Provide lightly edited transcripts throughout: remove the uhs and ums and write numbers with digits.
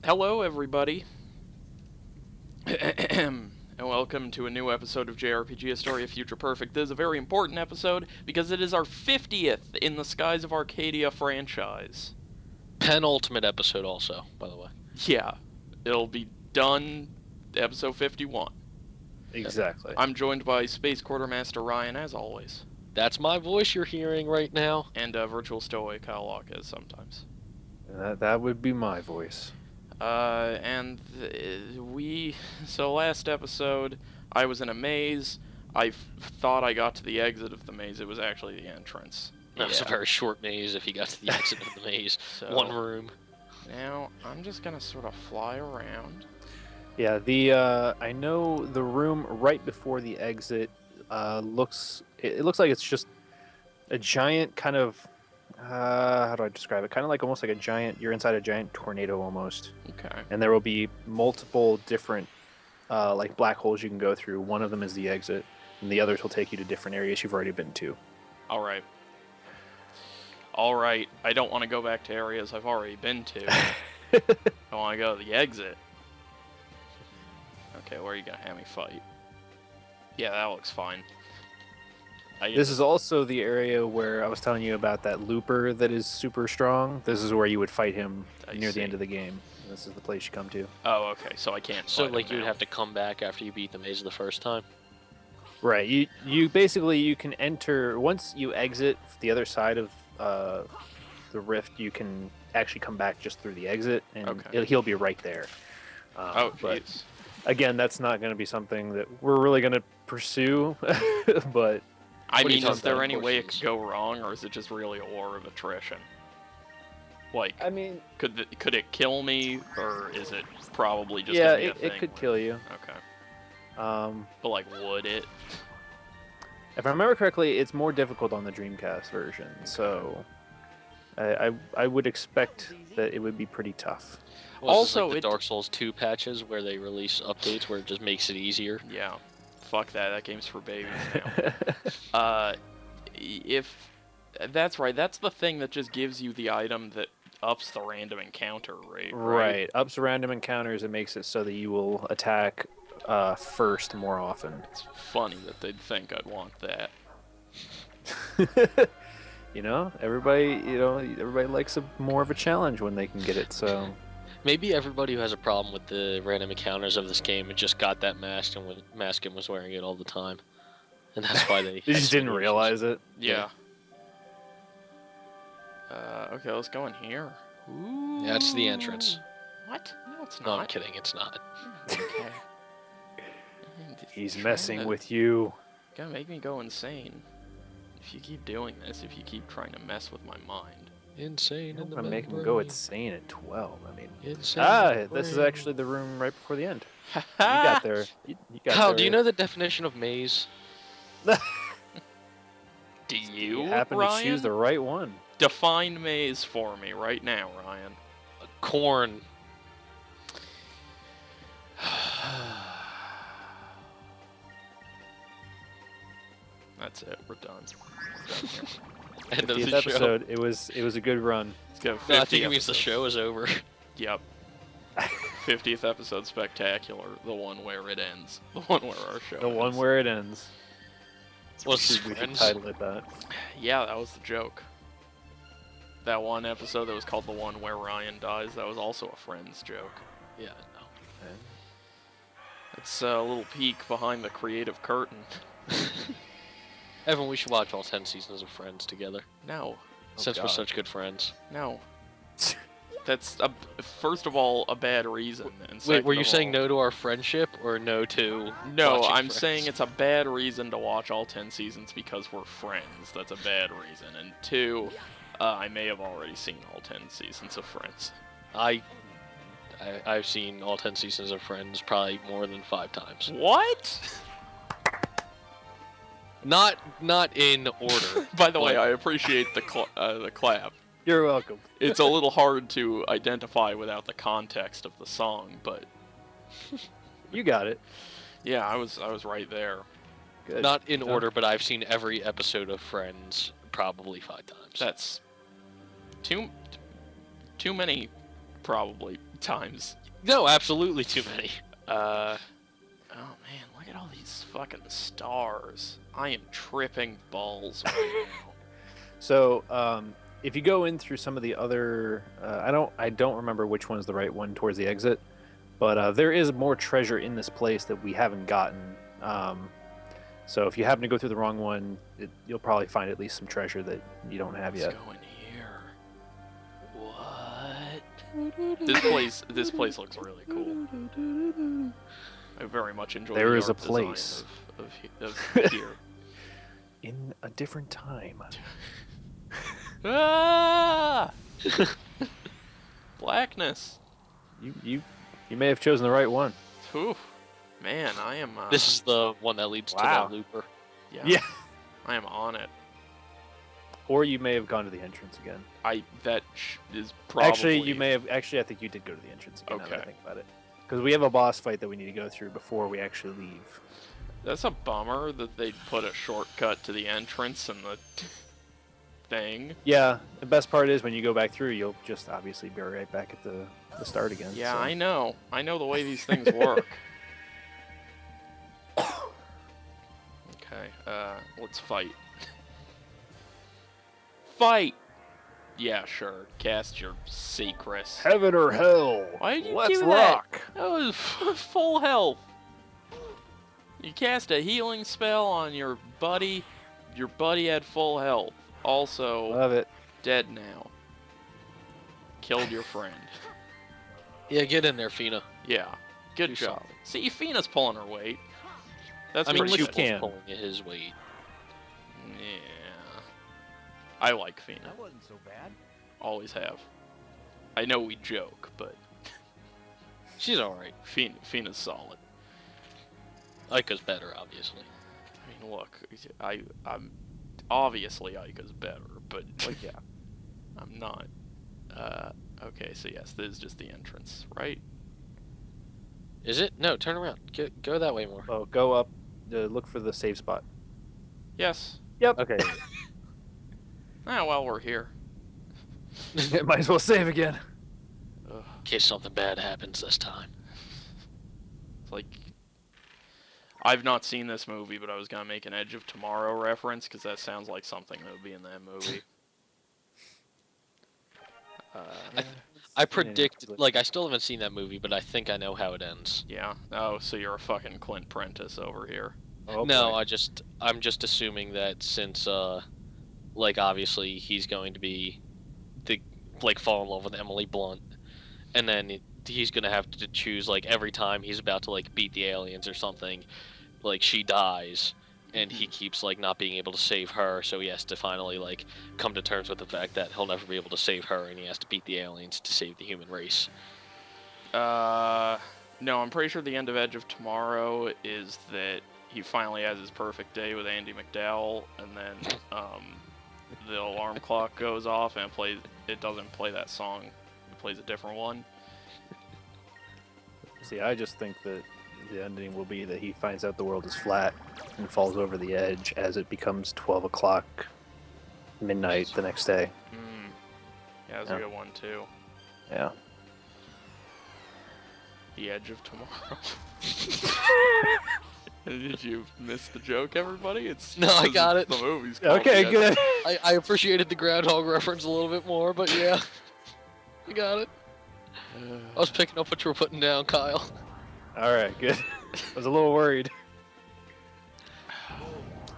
Hello, everybody, and welcome to a new episode of JRPG: A Story of Future Perfect. This is a very important episode because it is our 50th in the Skies of Arcadia franchise. Penultimate episode also, by the way. Yeah, it'll be done episode 51. Exactly. I'm joined by Space Quartermaster Ryan, as always. That's my voice you're hearing right now. And Virtual Stowaway Kyle Locke, sometimes. That would be my voice. So last episode, I was in a maze. I thought I got to the exit of the maze. It was actually the entrance. That was a very short maze if you got to the exit of the maze. So, one room. Now, I'm just gonna sort of fly around. Yeah, I know the room right before the exit looks like it's just a giant kind of how do I describe it? Kind of like almost like a giant. You're inside a giant tornado almost. Okay. And there will be multiple different like black holes you can go through. One of them is the exit, and the others will take you to different areas you've already been to. All right. I don't want to go back to areas I've already been to. I want to go to the exit. Okay, where are you gonna have me fight? Yeah, that looks fine. This is also the area where I was telling you about that looper that is super strong. This is where you would fight him near the end of the game. This is the place you come to. Oh, okay. So I can't. So, fight like, him you would now. have to come back after you beat the maze the first time? Right. You basically, you can enter, once you exit the other side of the rift, you can actually come back just through the exit, and he'll be right there. Oh, but jeez. again, that's not going to be something that we're really going to pursue, but... I mean, is there any way it could go wrong, or is it just really a war of attrition? Like, I mean... Could it kill me, or is it probably just yeah, gonna be a it thing could kill you. Okay. But, like, would it? If I remember correctly, it's more difficult on the Dreamcast version, so... I would expect that it would be pretty tough. Well, also, like the Dark Souls 2 patches where they release updates where it just makes it easier. Yeah. Fuck that. That game's for babies now. If that's right, that's the thing that just gives you the item that ups the random encounter rate. Right. Ups random encounters and makes it so that you will attack first more often. It's funny that they'd think I'd want that. Everybody likes more of a challenge when they can get it. So maybe everybody who has a problem with the random encounters of this game and just got that mask and was wearing it all the time, and that's why they just didn't realize it. Yeah. Okay, let's go in here. Ooh. Yeah, that's the entrance. What? No, it's not. No, I'm kidding. It's not. Okay. He's messing with you. Gonna make me go insane. If you keep doing this, if you keep trying to mess with my mind. Insane in the membrane. Make him go insane at 12. I mean, insane this is actually the room right before the end. You got there. You got Kyle, there. do you know the definition of maze? Do you, happen Ryan? to choose the right one? Define maze for me right now, Ryan. Corn. That's it. We're done. End of 50th the episode. show. It was a good run. Let's go. No, I think it means the show is over. Yep. 50th episode spectacular. The one where it ends. The one where our show The ends. one where it ends. What's We could friends? title it that. Yeah, that was the joke. That one episode that was called the one where Ryan dies, that was also a Friends joke. Yeah, no. It's a little peek behind the creative curtain. Evan, we should watch all 10 seasons of Friends together. No. Since we're God. such good friends. No. That's, first of all, a bad reason. And Wait, were second you of saying all- no to our friendship or no to No, watching I'm Friends? saying it's a bad reason to watch all 10 seasons because we're friends. That's a bad reason. And two, I may have already seen all 10 seasons of Friends. I've seen all 10 seasons of Friends probably more than 5 times. What? Not in order. By the way, I appreciate the clap. You're welcome. It's a little hard to identify without the context of the song, but You got it. yeah, I was right there. Good. Not in order, but I've seen every episode of Friends probably 5 times. That's too many, probably. times. No, absolutely too many. Oh man, look at all these fucking stars. I am tripping balls right now. So, if you go in through some of the other, I don't remember which one's the right one towards the exit, but there is more treasure in this place that we haven't gotten. So if you happen to go through the wrong one, you'll probably find at least some treasure that you don't have yet. Let's go in here. What? This place looks really cool. I very much enjoy. There the is a art design place of here. in a different time. Ah! Blackness. You may have chosen the right one. Oof. Man, I am. This is the one that leads Wow. to the looper. Yeah. I am on it. Or you may have gone to the entrance again. That is probably. Actually, you may have. Actually, I think you did go to the entrance again. Now that I Okay. think about it, because we have a boss fight that we need to go through before we actually leave. That's a bummer that they put a shortcut to the entrance and the thing. Yeah, the best part is when you go back through, you'll just obviously be right back at the start again. Yeah, so. I know. I know the way these things work. Okay, let's fight. Fight! Yeah, sure. Cast your Secrets. Heaven or hell? Why did you Let's do that? rock. That was full health. You cast a healing spell on your buddy. Your buddy had full health. Also, Love it. dead now. Killed your friend. Yeah, get in there, Fina. Yeah, good Do job. something. See, Fina's pulling her weight. That's I mean, pretty you good. Triple can. pulling his weight. Yeah. I like Fina. That wasn't so bad. Always have. I know we joke, but She's alright. Fina's solid. Aika's better, obviously. I mean, look, I'm obviously Aika's better, but Like, yeah. I'm not. Okay, so yes, this is just the entrance, right? Is it? No, turn around. Go that way more. Oh, go up. Look for the save spot. Yes. Yep. Okay. While we're here. Might as well save again. Ugh, In case something bad happens this time. it's like I've not seen this movie, but I was gonna make an Edge of Tomorrow reference because that sounds like something that would be in that movie. I predict, like, I still haven't seen that movie, but I think I know how it ends. Yeah. Oh, so you're a fucking Clint Prentice over here. Oh, No, boy. I'm just assuming that since, like, obviously he's going to be fall in love with Emily Blunt, and then he's gonna have to choose, like, every time he's about to, like, beat the aliens or something, like, she dies, and he keeps, like, not being able to save her, so he has to finally, like, come to terms with the fact that he'll never be able to save her, and he has to beat the aliens to save the human race. No, I'm pretty sure the end of Edge of Tomorrow is that he finally has his perfect day with Andy McDowell, and then the alarm clock goes off and it doesn't play that song. It plays a different one. See, I just think that the ending will be that he finds out the world is flat and falls over the edge as it becomes 12 o'clock midnight the next day. Yeah, that's Yeah. a good one too. Yeah. The Edge of Tomorrow. Did you miss the joke, everybody? It's No, I got it. The movie's called Okay, The Edge. good. I appreciated the groundhog reference a little bit more, but yeah, you got it. I was picking up what you were putting down, Kyle. All right, good. I was a little worried.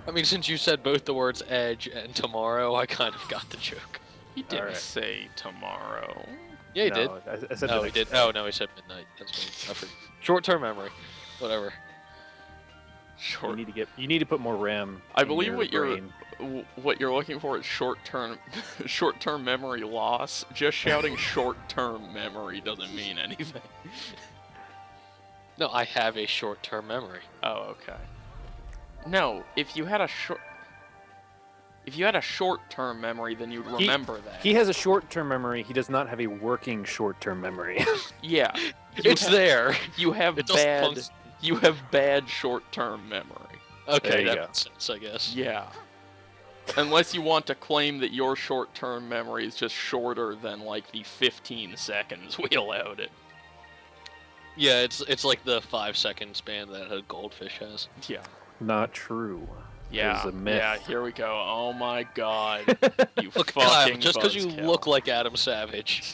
I mean, since you said both the words edge and tomorrow, I kind of got the joke. He didn't Alright. say tomorrow. Yeah, he No, did. I said No, the he did. Oh, no, he said midnight. That's what I forgot. Short-term memory. Whatever. You need to put more RAM. I in believe your what brain. what you're looking for is short-term memory loss. Just shouting short-term memory doesn't mean anything. No, I have a short-term memory. Oh, okay. No, if you had a short-term memory, then you'd remember that. He has a short-term memory. He does not have a working short-term memory. Yeah. It's there. You have It doesn't bad. function. You have bad short-term memory. Okay, There you that go. makes sense, I guess. Yeah. Unless you want to claim that your short-term memory is just shorter than like the 15 seconds we allowed it. Yeah, it's like the 5-second span that a goldfish has. Yeah. Not true. Yeah. Is a myth. Yeah. Here we go. Oh my God. You Look, fucking Kyle, just because you buzzkill. look like Adam Savage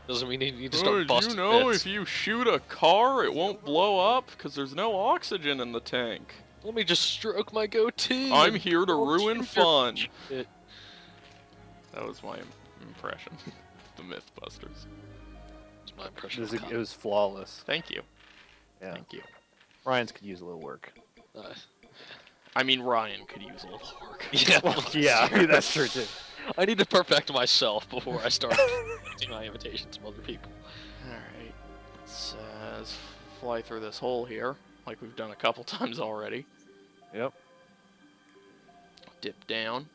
doesn't mean you need to Oh, start do you busting know myths. if you shoot a car, it won't blow up because there's no oxygen in the tank? Let me just stroke my goatee. I'm and here to don't ruin shoot your fun. shit. That was my impression. The Mythbusters. That's my impression. It was flawless. Thank you. Yeah. Thank you. Ryan's could use a little work. I mean, Ryan could use a little work. Yeah, Yeah, that's true too. I need to perfect myself before I start accepting my invitations from other people. Alright. Let's fly through this hole here, like we've done a couple times already. Yep. Dip down.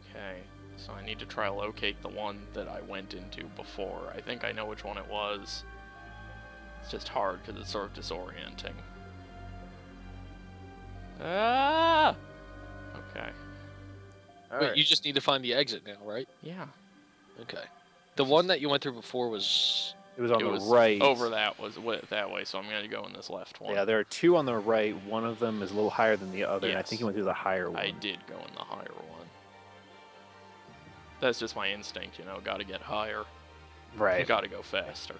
Okay. So I need to try to locate the one that I went into before. I think I know which one it was. It's just hard because it's sort of disorienting. Ah! Okay. Wait, you just need to find the exit now, right? Yeah. Okay. The one that you went through before was... It was on It the was right. over that way, so I'm going to go in this left one. Yeah, there are two on the right. One of them is a little higher than the other, and I Yes. think you went through the higher one. I did go in the higher one. That's just my instinct, you know, gotta get higher. Right. Gotta go faster.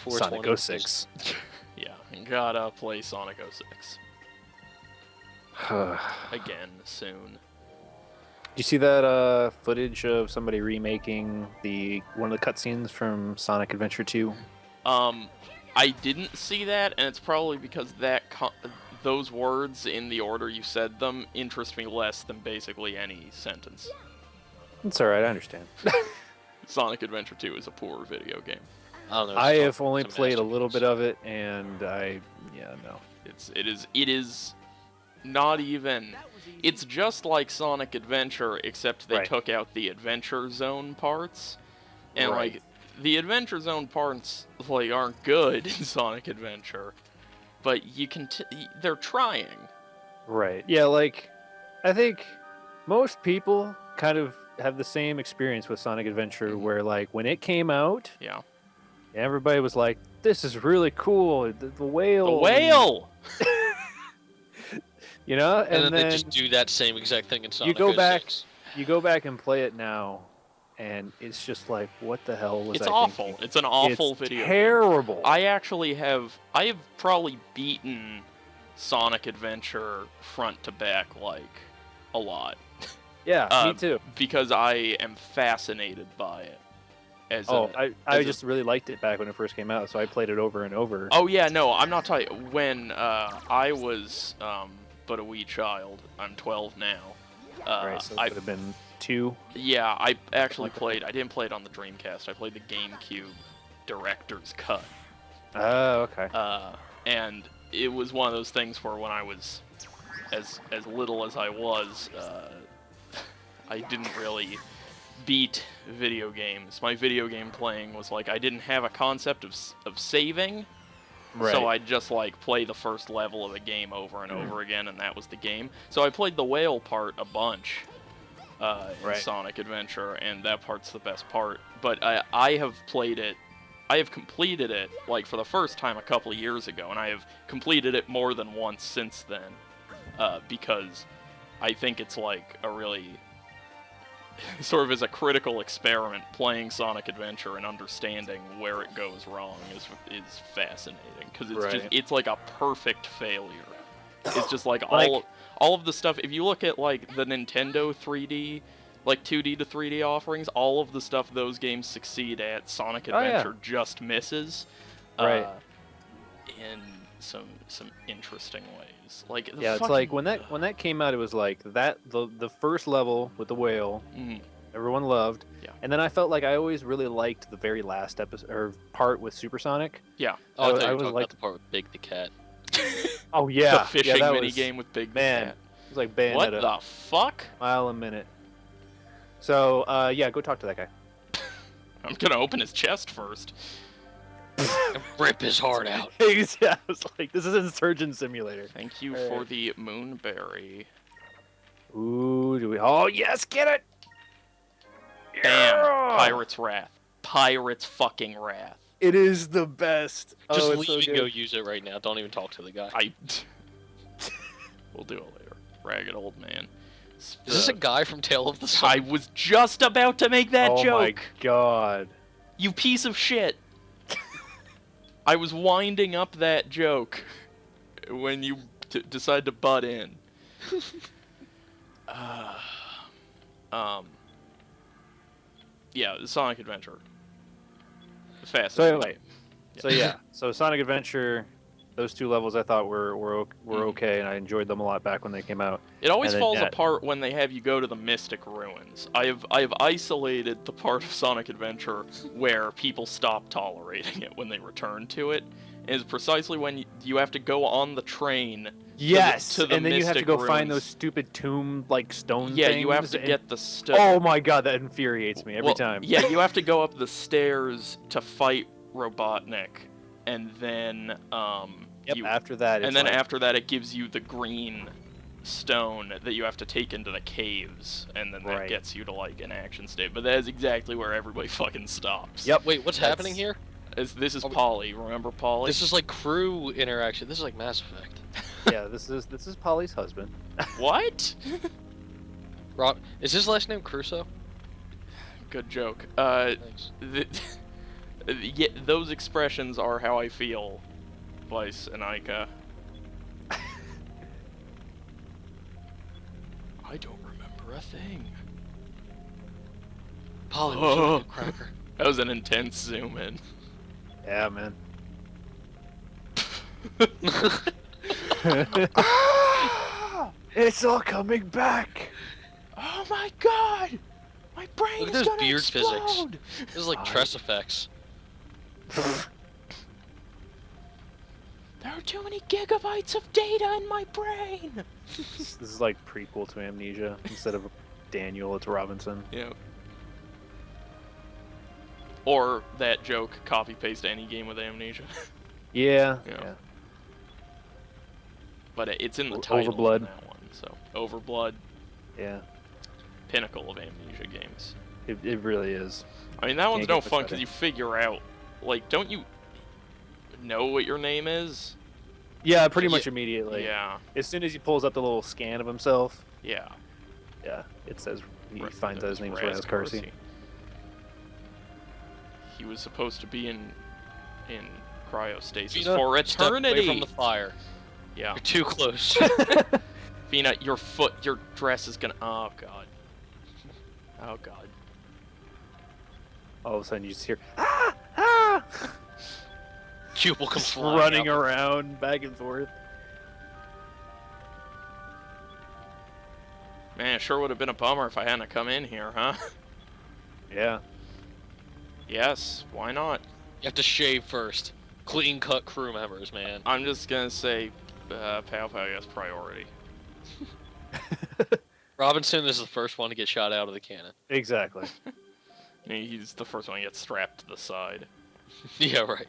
Sonic 420 06. Yeah, gotta play Sonic 06. Again, soon. Do you see that footage of somebody remaking one of the cutscenes from Sonic Adventure 2? I didn't see that, and it's probably because those words in the order you said them interest me less than basically any sentence. It's alright, I understand. Sonic Adventure 2 is a poor video game. I don't know. I it's have only a played a little masterpiece. bit of it, and no. It is not even. It's just like Sonic Adventure, except they Right. took out the Adventure Zone parts, and Right. like the Adventure Zone parts like aren't good in Sonic Adventure, but you can. They're trying. Right. Yeah, like, I think most people kind of have the same experience with Sonic Adventure, Mhm. where, like, when it came out, Yeah. everybody was like, this is really cool, the whale. The whale. You know? And then then they just do that same exact thing in Sonic go back- 06. you go back and play it now, and it's just like, what the hell was It's I awful. thinking? It's an awful It's video game. terrible. I have probably beaten Sonic Adventure front to back like a lot. Yeah, me too. Because I am fascinated by it. I as a- just really liked it back when it first came out, so I played it over and over. Oh yeah, no, I'm not talking. When I was but a wee child, I'm 12 now. Right, so it I would have been 2. yeah, I actually played. I didn't play it on the Dreamcast. I played the GameCube director's cut. Oh, okay. And it was one of those things where when I was as little as I was, I didn't really beat video games. My video game playing was like I didn't have a concept of saving, Right. so I'd just like play the first level of a game over and over again, and that was the game. So I played the whale part a bunch in Right. Sonic Adventure, and that part's the best part. But I have played it. I have completed it like for the first time a couple of years ago, and I have completed it more than once since then, because I think it's like a really sort of as a critical experiment. Playing Sonic Adventure and understanding where it goes wrong is fascinating, because it's just Right. it's like a perfect failure. It's just like Like- all of the stuff. If you look at like the Nintendo 3D, like 2D to 3D offerings, all of the stuff those games succeed at, Sonic Oh, yeah. Adventure just misses. Right. In some interesting ways. Like the Yeah, it's fucking- like when that came out, it was like that the first level with the whale, Mhm. everyone loved. Yeah. And then I felt like I always really liked the very last episode or part with Supersonic. Yeah. Oh, I thought you I were was talking like- about the part with Big the Cat. Oh yeah, The fishing that mini was, game with Big man. Cat. It was like What Bayonetta, the fuck? mile a minute. So yeah, go talk to that guy. I'm gonna open his chest first. And rip his heart out. Yeah, I was like, this is Surgeon Simulator. Thank you Alright. for the moonberry. Ooh, do we? Oh yes, get it! Bam! Yeah! Pirate's Wrath. Pirate's fucking Wrath. It is the best. Just it's leave so and good. go use it right now. Don't even talk to the guy. We'll do it later. Ragged old man. Is this a guy from Tale of the Sun? I was just about to make that joke. Oh my god. You piece of shit. I was winding up that joke when you decide to butt in. Yeah, Sonic Adventure. Fast. So anyway, so Sonic Adventure, those two levels I thought were okay, and I enjoyed them a lot back when they came out. It always And then, falls yeah. apart when they have you go to the Mystic Ruins. I have isolated the part of Sonic Adventure where people stop tolerating it when they return to it. Is precisely when you have to go on the train. Yes, to the and then you have to Mystic go find Ruins. those stupid tomb like stone Yeah, things. you have to and- get the stone. Oh my god, that infuriates me every time. Yeah, you have to go up the stairs to fight Robotnik, and then Yep. After that, it's and then like, after that, it gives you the green stone that you have to take into the caves, and then that Right. gets you to like an action state. But that is exactly where everybody fucking stops. Yep. Wait, what's That's- happening here? This is Polly. Remember Polly? This is like crew interaction. This is like Mass Effect. yeah, this is Polly's husband. What? Rob, is his last name Crusoe? Good joke. Thanks. Yeah, those expressions are how I feel, Vice and Ica. I don't remember a thing. Polly was Oh. a cracker. That was an intense zoom in. Yeah, man. It's all coming back. Oh my god! My brain Look at is those gonna beard explode! physics. This is like Tress effects. There are too many gigabytes of data in my brain! This is like prequel to Amnesia. Instead of Daniel, it's Robinson. Yeah. Or that joke, copy paste any game with Amnesia. Yeah. Yeah. Yeah. But it's in the title Overblood. of that one, so Overblood, Yeah. pinnacle of Amnesia games. It really is. I mean, that one's Can't no get much fun better. because you figure out, like, don't you know what your name is? Yeah, pretty much immediately. Yeah, As soon as he pulls up the little scan of himself, yeah. yeah, it says he Right, finds that out his was name is Raz Raz Carsey. Carsey. He was supposed to be in cryostasis Fina, for step away eternity. from the fire. Yeah, You're too close. Fina, your dress is gonna. Oh god. Oh god. All of a sudden, you just hear ah. Cube will come Just flying running out. around back and forth. Man, it sure would have been a bummer if I hadn't come in here, huh? Yeah. Yes, why not? You have to shave first. Clean cut crew members, man. I'm just gonna say, Pow Pow gets priority. Robinson is the first one to get shot out of the cannon. Exactly. He's the first one to get strapped to the side. Yeah, right.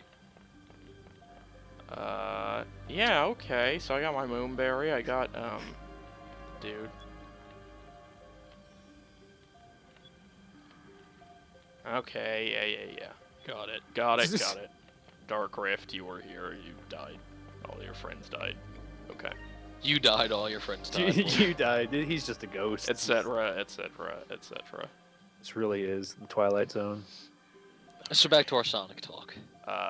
Yeah, okay, so I got my Moonberry, I got, dude. Okay, yeah. Got it. Dark Rift, you were here, you died. All your friends died. Okay. You died, all your friends died. you died. He's just a ghost. Etc. This really is the Twilight Zone. So back to our Sonic talk.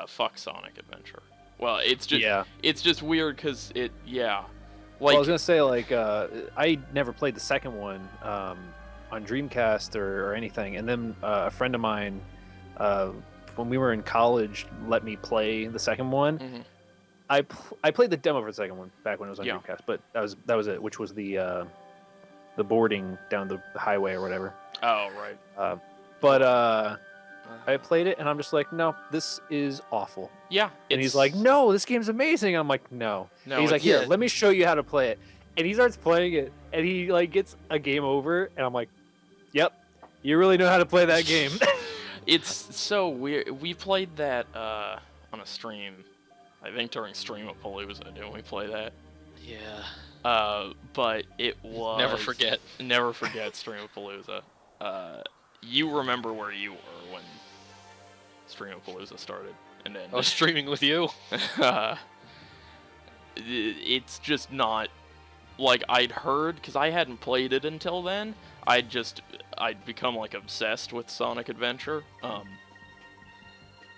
Fuck Sonic Adventure. Well, it's just Yeah. it's just weird because yeah. Well, Like I was gonna say I never played the second one on Dreamcast or anything, and then a friend of mine when we were in college let me play the second one. Mhm. I played the demo for the second one back when it was on Yeah. Dreamcast, but that was it, which was the boarding down the highway or whatever. Oh right. But I played it and I'm just like, no, this is awful. Yeah. And he's like, no, this game's amazing. I'm like, no. No, And he's like, it's- here, let me show you how to play it. And he starts playing it, and he like gets a game over, and I'm like, yep, you really know how to play that game. It's so weird. We played that on a stream. I think during Streamapalooza, didn't we play that? Yeah. But it was Never forget. Never forget Streamapalooza. You remember where you were, Streamapalooza started, and then I was streaming with you. it's just not like I'd heard, because I hadn't played it until then. I'd become like obsessed with Sonic Adventure.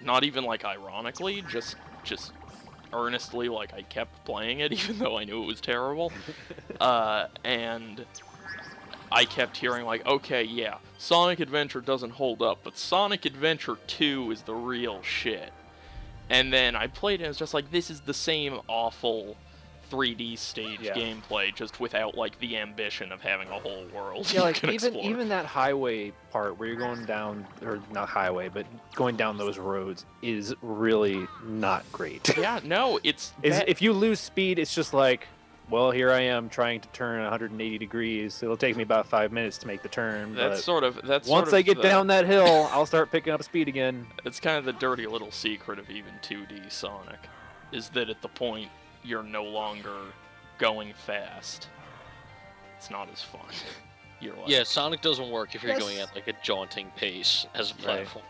Not even like ironically, just earnestly, like I kept playing it even though I knew it was terrible. And I kept hearing like, okay, yeah, Sonic Adventure doesn't hold up, but Sonic Adventure 2 is the real shit. And then I played it and it's just like, this is the same awful 3D stage gameplay, just without like the ambition of having a whole world you can explore. Even that highway part where you're going down, or not highway, but going down those roads is really not great. Yeah, no, it's if you lose speed, it's just like, well, here I am trying to turn 180 degrees. It'll take me about 5 minutes to make the turn. Once I get down that hill, I'll start picking up speed again. It's kind of the dirty little secret of even 2D Sonic, is that at the point you're no longer going fast, it's not as fun. You're like, yeah, Sonic doesn't work if you're going at like a jaunting pace as a platform.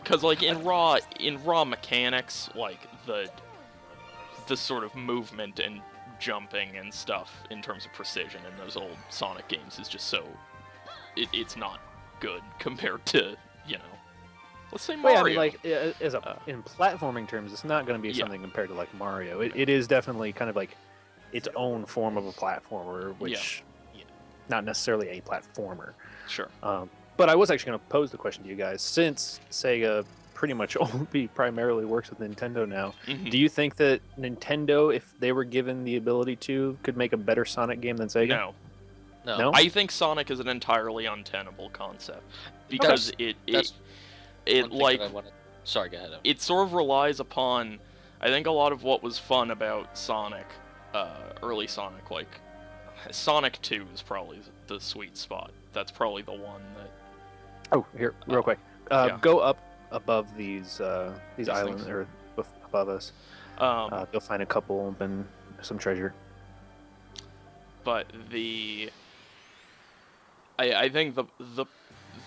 Because like in raw mechanics, like the sort of movement and jumping and stuff in terms of precision in those old Sonic games is just so it's not good compared to, let's say Mario. Well, yeah, I mean, in platforming terms, it's not going to be something compared to like Mario. It is definitely kind of like its own form of a platformer, which not necessarily a platformer. Sure. But I was actually going to pose the question to you guys, since Sega pretty much only primarily works with Nintendo now. Mm-hmm. Do you think that Nintendo, if they were given the ability to, could make a better Sonic game than Sega? No. I think Sonic is an entirely untenable concept because Sorry, go ahead. It sort of relies upon, I think, a lot of what was fun about Sonic, early Sonic, like Sonic 2 is probably the sweet spot. That's probably the one that. Oh, here, real quick. Go up above these islands, or above us. You'll find a couple and some treasure. But I think the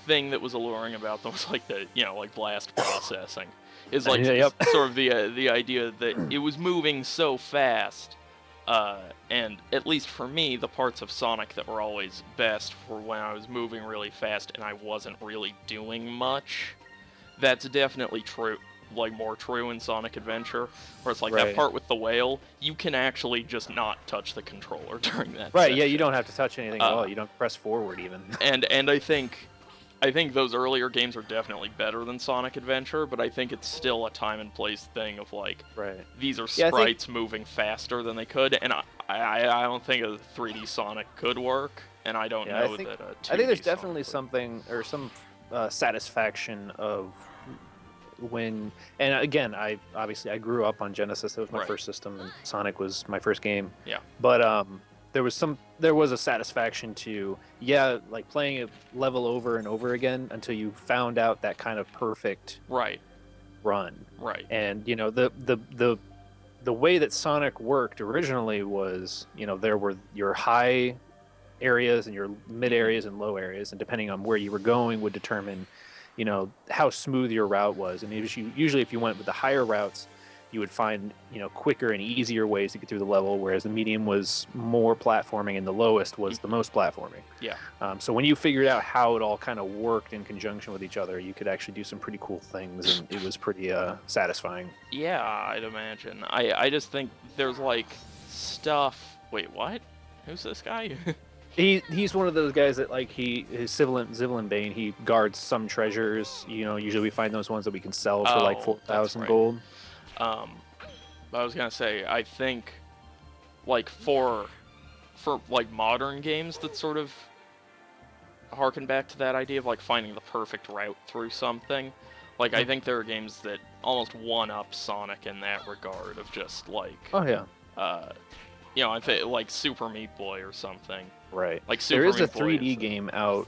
thing that was alluring about them was like the like blast processing is like sort of the idea that it was moving so fast, and at least for me, the parts of Sonic that were always best were when I was moving really fast and I wasn't really doing much. That's definitely true, like more true in Sonic Adventure, where it's like that part with the whale, you can actually just not touch the controller during that section. Yeah, you don't have to touch anything at all. You don't press forward even. And I think those earlier games are definitely better than Sonic Adventure, but I think it's still a time and place thing of like, these are sprites moving faster than they could, and I don't think a 3D Sonic could work, and I don't know that a 2D I think there's definitely Sonic something, or some satisfaction of when, and again, I grew up on Genesis. That was my first system, and Sonic was my first game. Yeah. But there was a satisfaction to like playing a level over and over again until you found out that kind of perfect run. Right. And the way that Sonic worked originally was, there were your high areas and your mid areas and low areas, and depending on where you were going would determine how smooth your route was. And usually if you went with the higher routes, you would find quicker and easier ways to get through the level, whereas the medium was more platforming and the lowest was the most platforming. So when you figured out how it all kind of worked in conjunction with each other, you could actually do some pretty cool things, and it was pretty satisfying. Yeah, I'd imagine. I just think there's like stuff. Wait, what? Who's this guy? He's one of those guys that his Zivelin Bane. He guards some treasures. Usually we find those ones that we can sell for like 4,000 gold. I was gonna say, I think like for like modern games that sort of harken back to that idea of like finding the perfect route through something. Like I think there are games that almost one up Sonic in that regard of just like I think like Super Meat Boy or something. Right. Like Super there is Meat a 3D game out.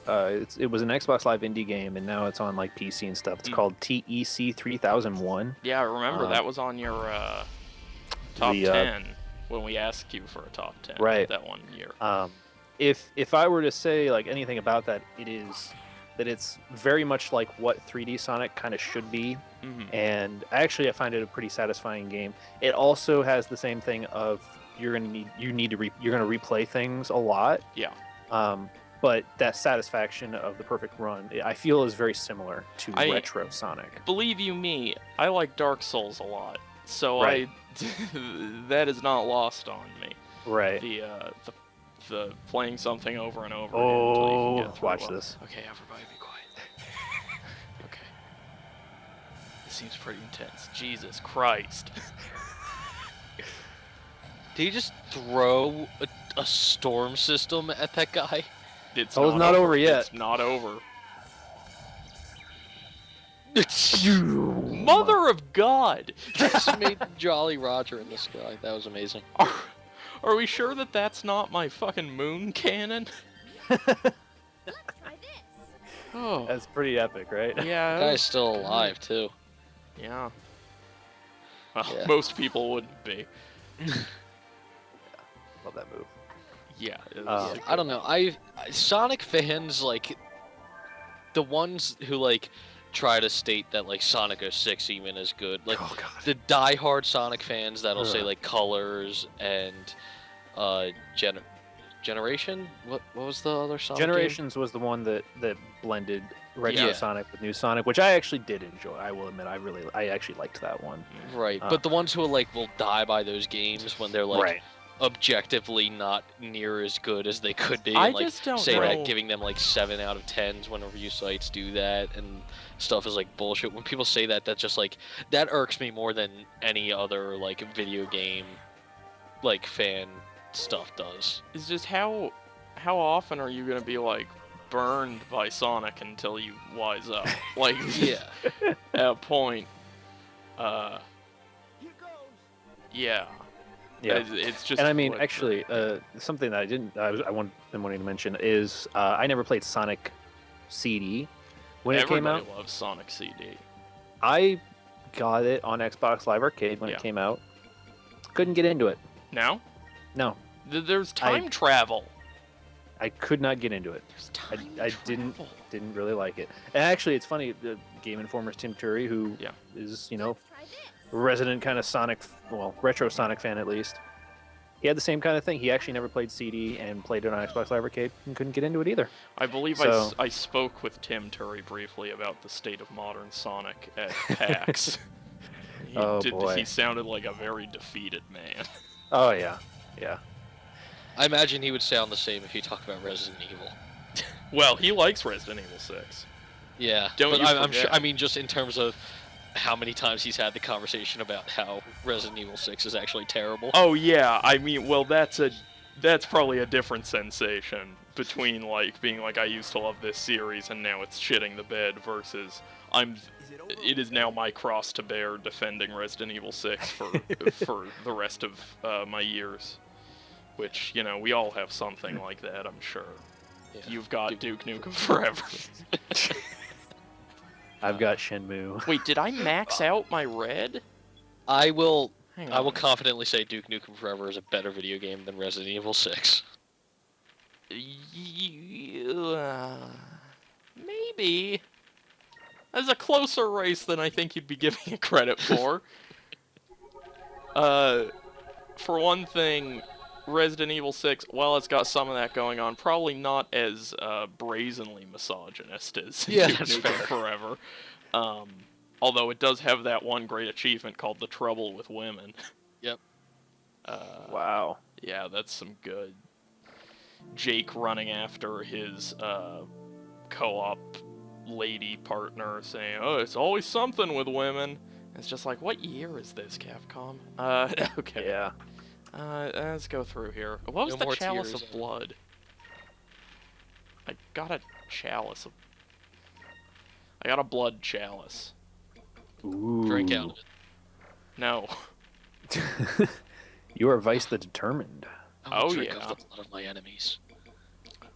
It was an Xbox Live indie game, and now it's on like PC and stuff. It's called TEC 3001. Yeah, I remember that was on your top 10 when we asked you for a top 10 that one year. If I were to say like anything about that, it is that it's very much like what 3D Sonic kind of should be, Mm-hmm. and actually I find it a pretty satisfying game. It also has the same thing of you're gonna replay things a lot. Yeah. But that satisfaction of the perfect run, I feel, is very similar to retro Sonic. Believe you me, I like Dark Souls a lot, so Right. that is not lost on me. Right. The playing something over and over again until you can get through. Watch this. Okay, everybody be quiet. Okay. This seems pretty intense. Jesus Christ. Did you just throw a storm system at that guy? It's Oh, it's not over yet. It's not over. Mother of God! Just made Jolly Roger in the sky. That was amazing. Are we sure that that's not my fucking moon cannon? Let's try this. Oh, That's pretty epic, right? yeah. That guy's still alive too. Yeah. Well, Yeah. most people wouldn't be. Love that move. Yeah. It Uh, was I don't know. Sonic fans, like the ones who like try to state that like Sonic 06 even is good. Like Oh god. the diehard Sonic fans that'll say Ugh. like Colors and Generation. What was the other Sonic game? Generations was the one that blended retro Yeah. Sonic with new Sonic, which I actually did enjoy. I will admit, I actually liked that one. Right, Uh. but the ones who will die by those games when they're like right. objectively not near as good as they could be. I And, like, just don't say know. that giving them like 7 out of 10s when review sites do that and stuff is like bullshit. When people say that, that's just like that irks me more than any other like video game like fan stuff does. It's just how often are you gonna be like burned by Sonic until you wise up? Like Yeah. at a point. Yeah. Yeah. It's just. And I mean, what- actually, something that I wanted to mention is I never played Sonic CD when it came out. Everybody loves Sonic CD. I got it on Xbox Live Arcade when Yeah. it came out. Couldn't get into it. Now No, there's time travel. I could not get into it. There's time I travel. didn't really like it. And actually, it's funny. The Game Informer's Tim Turi, who Yeah. is Let's try this. resident kind of Sonic, well, retro Sonic fan at least. He had the same kind of thing. He actually never played CD and played it on Xbox Live Arcade and couldn't get into it either. I believe So- I spoke with Tim Turi briefly about the state of modern Sonic at PAX. Oh, boy. He sounded like a very defeated man. Oh yeah, yeah. I imagine he would sound the same if he talked about Resident Evil. Well, he likes Resident Evil 6. Yeah. Don't but you I'm sure. forget. I mean, just in terms of how many times he's had the conversation about how Resident Evil 6 is actually terrible. Oh yeah, I mean, well, that's probably a different sensation between like being like I used to love this series and now it's shitting the bed versus it is now my cross to bear defending Resident Evil 6 for the rest of my years, which we all have something like that, I'm sure. Yeah. You've got Duke Nukem Forever. I've got Shenmue. Wait, did I max out my red? I will Hang I will on. confidently say Duke Nukem Forever is a better video game than Resident Evil 6. Maybe. That's a closer race than I think you'd be giving it credit for. For one thing, Resident Evil 6, while it's got some of that going on, probably not as brazenly misogynist as Yeah, Duke that's Nukem fair. Forever. Although it does have that one great achievement called The Trouble with Women. Yep. Wow. Yeah, that's some good. Jake running after his co-op lady partner saying, "Oh, it's always something with women." It's just like, what year is this, Capcom? Okay. Yeah. Let's go through here. What was No the more chalice tears, of blood? I got a chalice of... I got a blood chalice. Ooh. Drink out of it. No. You are Vice the Determined. I will Oh, drink yeah. of the blood of my enemies.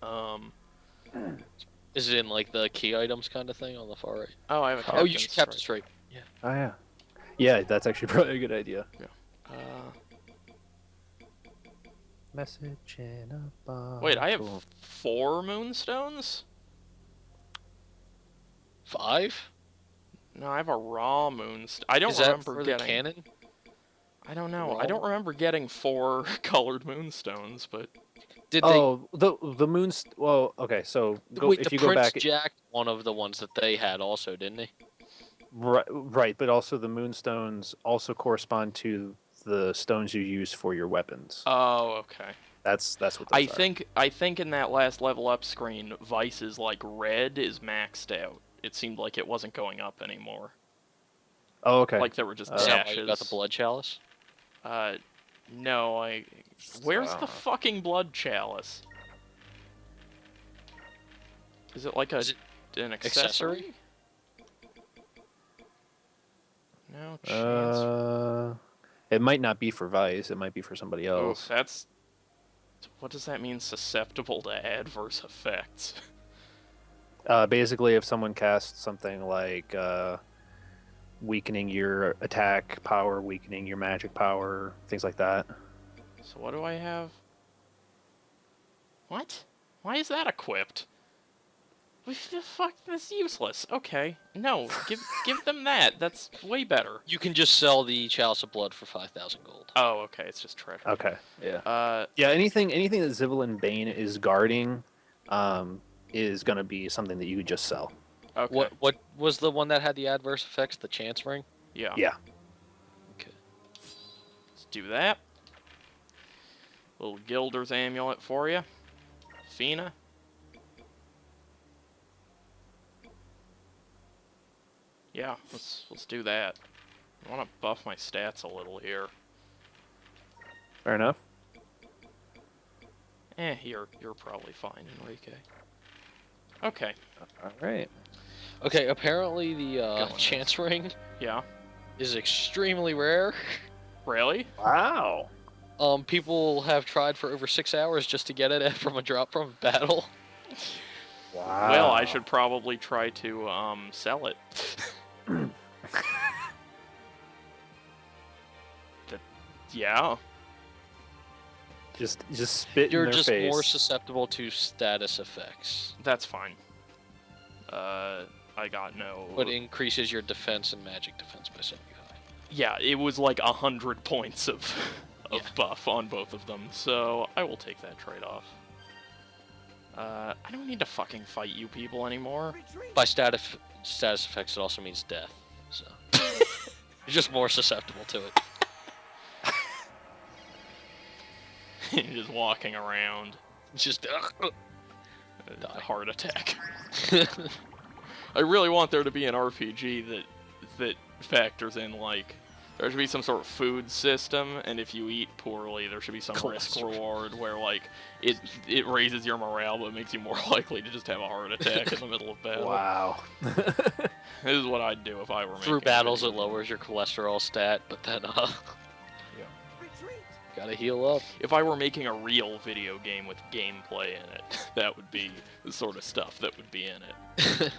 Oh, Is it in like the key items kind of thing on the far right? I have a Oh, you Captain's should Captain Strike. Strike. Yeah. Oh yeah. Yeah, that's actually probably a good idea. Message in a bottle. Wait, I have 4 moonstones? 5? No, I have a raw moonstone. I don't Is that remember for getting. the cannon? I don't know. Raw? I don't remember getting 4 colored moonstones, but Did they? Oh, the moon's. Well, okay. So go Wait, if the you go Prince back. jacked one of the ones that they had also, didn't he? Right, but also the moonstones also correspond to the stones you use for your weapons. oh, okay. That's what I those are. think in that last level up screen, Vice's like red is maxed out. It seemed like it wasn't going up anymore. Oh, okay. Like there were just Is that why dashes. you got the blood chalice? No, I. Where's the fucking blood chalice? Is it like Is it an accessory? accessory? No chance. It might not be for Vice. It might be for somebody Oof, else. that's. What does that mean? Susceptible to adverse effects. Basically, if someone casts something like weakening your attack power, weakening your magic power, things like that. So what do I have? What? Why is that equipped? The fuck, that's useless. Okay, no, give them that. That's way better. You can just sell the chalice of blood for 5,000 gold. Oh, okay, it's just treasure. Okay. Yeah. Uh, Yeah. Anything that Zivelin Bane is guarding, is gonna be something that you could just sell. okay. What was the one that had the adverse effects? The chance ring. Yeah. Yeah. Okay. Let's do that. Little Gilder's amulet for you, Fina. Yeah, let's do that. I want to buff my stats a little here. Fair enough. You're probably fine, Enrique. Okay. All right. Okay. Apparently the Going chance ring Yeah. is extremely rare. Really? Wow. People have tried for over 6 hours just to get it from a drop from a battle. Wow. Well, I should probably try to sell it. Yeah. just spit You're in their just face. more susceptible to status effects, That's fine. I got no. but increases your defense and magic defense by 75. Yeah, it was like 100 points of Yeah. buff on both of them, so I will take that trade-off. I don't need to fucking fight you people anymore. By status effects, it also means death. So you're just more susceptible to it. You're just walking around. It's just A heart attack. I really want there to be an RPG that factors in, like, there should be some sort of food system, and if you eat poorly, there should be some risk Cholesterol. reward where, like, it raises your morale but makes you more likely to just have a heart attack in the middle of battle. Wow. This is what I'd do if I were making Through a battles, video it lowers your cholesterol stat, but then Retreat. gotta heal up. If I were making a real video game with gameplay in it, that would be the sort of stuff that would be in it.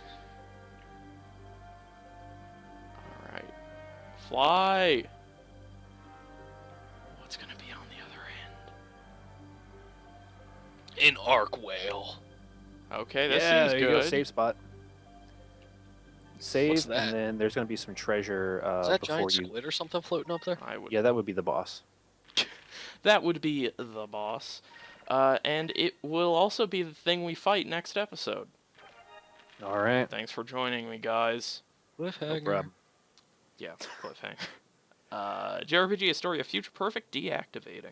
Alright. Fly! What's gonna be on the other end? An arc whale. Okay, that Yeah, seems there you good. go. Save spot. Save, What's that? and then there's going to be some treasure Is that before giant you. squid or something floating up there? I would. Yeah, that would be the boss. That would be the boss. And it will also be the thing we fight next episode. All right. Thanks for joining me, guys. No Cliffhanger. problem. Yeah, cliffhanger. JRPG, a story of Future Perfect deactivating.